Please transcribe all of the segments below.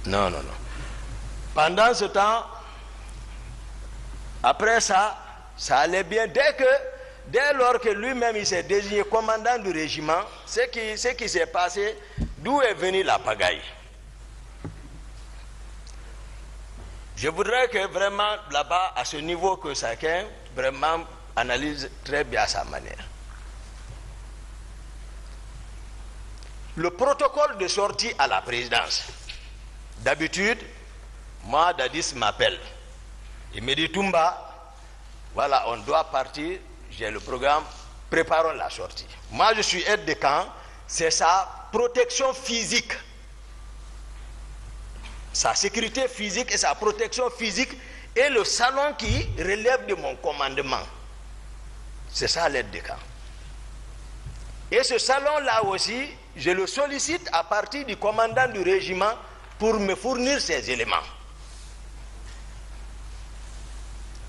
Non, non, non. Pendant ce temps, après ça, ça allait bien. Dès lors que lui-même il s'est désigné commandant du régiment, ce qui s'est passé, d'où est venue la pagaille? Je voudrais que vraiment là-bas, à ce niveau, que chacun vraiment analyse très bien à sa manière. Le protocole de sortie à la présidence. D'habitude, moi, Dadis m'appelle. Il me dit, Toumba, voilà, on doit partir, j'ai le programme, préparons la sortie. Moi, je suis aide de camp, c'est sa protection physique. Sa sécurité physique et sa protection physique est le salon qui relève de mon commandement. C'est ça l'aide de camp. Et ce salon-là aussi, je le sollicite à partir du commandant du régiment pour me fournir ces éléments.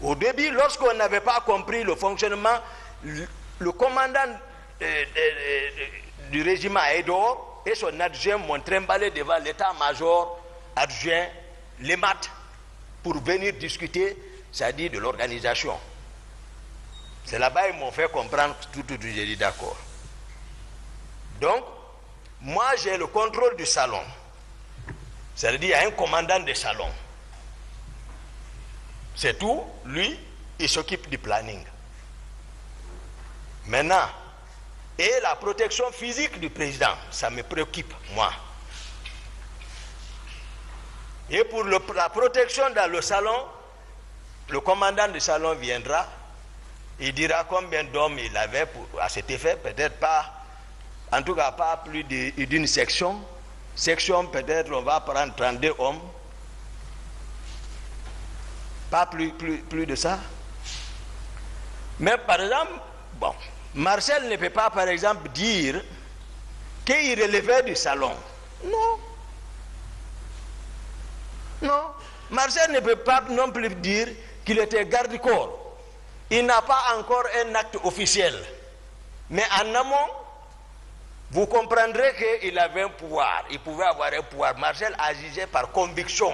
Au début, lorsqu'on n'avait pas compris le fonctionnement, le commandant du régiment Aïdor et son adjoint m'ont trimballé devant l'état-major adjoint, les maths, pour venir discuter, c'est-à-dire de l'organisation. C'est là-bas qu'ils m'ont fait comprendre tout, j'ai dit d'accord. Donc, moi j'ai le contrôle du salon. C'est-à-dire il y a un commandant de salon. C'est tout, lui, il s'occupe du planning. Maintenant, et la protection physique du président, ça me préoccupe, moi. Et pour la protection dans le salon, le commandant du salon viendra, il dira combien d'hommes il avait à cet effet, peut-être pas, en tout cas pas plus d'une section. Section, peut-être on va prendre 32 hommes. Pas plus de ça. Mais par exemple, bon, Marcel ne peut pas par exemple dire qu'il relevait du salon. Non. Non. Marcel ne peut pas non plus dire qu'il était garde-corps. Il n'a pas encore un acte officiel. Mais en amont, vous comprendrez qu'il avait un pouvoir. Il pouvait avoir un pouvoir. Marcel agissait par conviction.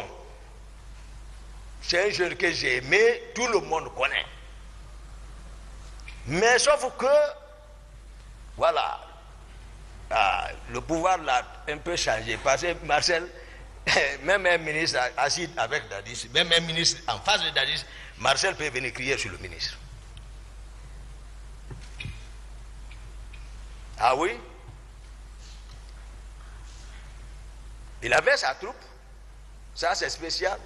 C'est un jeune que j'ai aimé, tout le monde connaît. Mais sauf que, voilà, le pouvoir l'a un peu changé. Parce que Marcel, même un ministre assis avec Dadis, même un ministre en face de Dadis, Marcel peut venir crier sur le ministre. Ah oui? Il avait sa troupe. Ça, c'est spécial.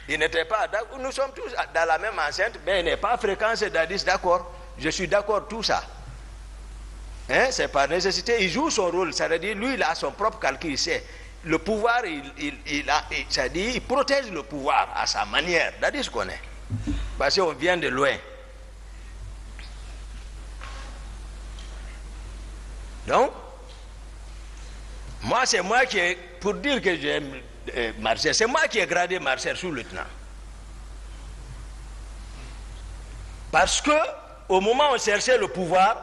Il n'était pas d'accord. Nous sommes tous dans la même enceinte, mais il n'est pas fréquent, c'est Dadis, d'accord. Je suis d'accord, tout ça. Hein? C'est par nécessité. Il joue son rôle. Ça veut dire, lui, il a son propre calcul. Il sait. Le pouvoir, il protège le pouvoir à sa manière. Dadis connaît. Parce qu'on vient de loin. Donc, moi, c'est moi qui ai, pour dire que j'aime Marcel, c'est moi qui ai gradé Marcel sous-lieutenant. Parce que, au moment où on cherchait le pouvoir,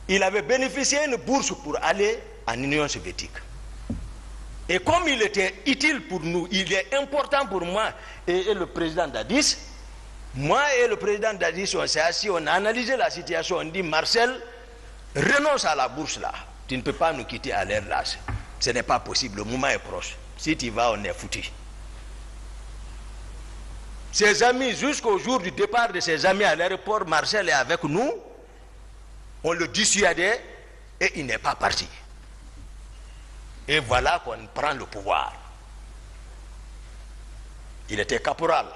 il avait bénéficié d'une bourse pour aller en Union soviétique. Et comme il était utile pour nous, il est important pour moi et le président Dadis, moi et le président Dadis, on s'est assis, on a analysé la situation, on dit Marcel, renonce à la bourse là. Tu ne peux pas nous quitter à l'air là. Ce n'est pas possible, le moment est proche. Si tu vas, on est foutu. Ses amis, jusqu'au jour du départ de ses amis à l'aéroport, Marcel est avec nous. On le dissuadait et il n'est pas parti. Et voilà qu'on prend le pouvoir. Il était caporal.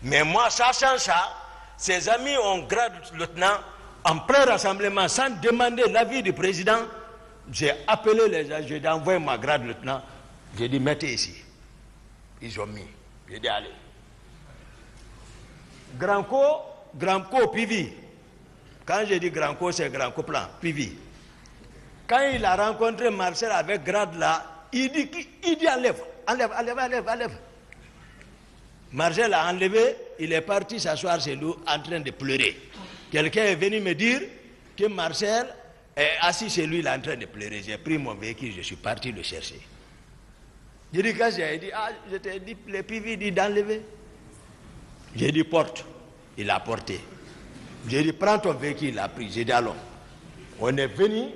Mais moi, sachant ça, ses amis ont grade lieutenant en plein rassemblement, sans demander l'avis du président. J'ai appelé les gens, j'ai envoyé ma grade lieutenant. J'ai dit, mettez ici. Ils ont mis. J'ai dit, allez. Grand Co, Pivi. Quand j'ai dit Grand Co, c'est Grand Co plan, Pivi. Quand il a rencontré Marcel avec grade là, il dit enlève. Marcel a enlevé, il est parti s'asseoir chez lui en train de pleurer. Quelqu'un est venu me dire que Marcel est assis chez lui, il est en train de pleurer. J'ai pris mon véhicule, je suis parti le chercher. J'ai dit, quand j'ai dit, ah, je t'ai dit, les PV dit d'enlever. J'ai dit, porte. Il a porté. J'ai dit, prends ton véhicule, il a pris. J'ai dit, allons. On est venu,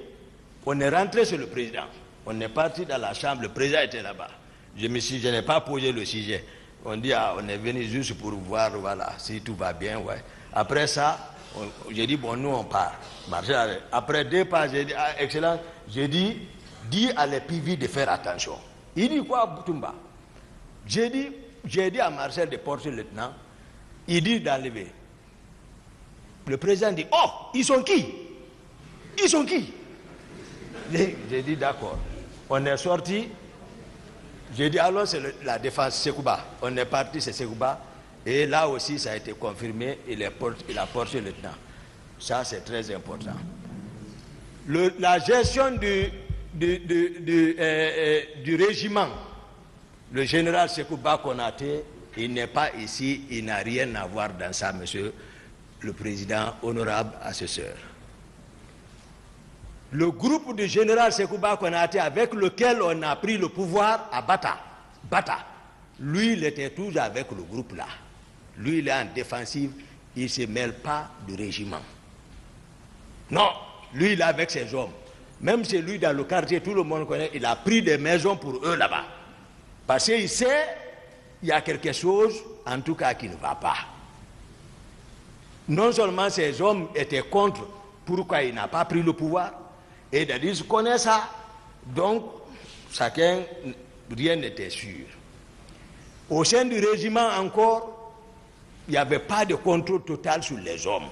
on est rentré sur le président. On est parti dans la chambre, le président était là-bas. Je n'ai pas posé le sujet. On dit, ah, on est venu juste pour voir, voilà, si tout va bien, ouais. Après ça, j'ai dit, bon, nous on part. Après 2 pas, j'ai dit, ah, excellent, j'ai dit, dis à les PV de faire attention. Il dit quoi, Boutoumba? J'ai dit à Marcel de porter le lieutenant, il dit d'enlever. Le président dit, oh, ils sont qui? Ils sont qui? J'ai dit, d'accord. On est sorti. J'ai dit, alors c'est la défense Sekouba. On est parti, c'est Sekouba. Et là aussi, ça a été confirmé. Il a porté le lieutenant. Ça, c'est très important. La gestion du régiment, le général Sekouba Konaté, il n'est pas ici, il n'a rien à voir dans ça, monsieur le président, honorable assesseur. Le groupe du général Sekouba Konaté avec lequel on a pris le pouvoir à Bata, lui, il était toujours avec le groupe là. Lui, il est en défensive, il ne se mêle pas du régiment. Non, lui, il est avec ses hommes. Même chez lui, dans le quartier, tout le monde connaît, il a pris des maisons pour eux là-bas. Parce qu'il sait, il y a quelque chose, en tout cas, qui ne va pas. Non seulement ces hommes étaient contre pourquoi il n'a pas pris le pouvoir, et ils connaissent ça, donc chacun, rien n'était sûr. Au sein du régiment encore, il n'y avait pas de contrôle total sur les hommes.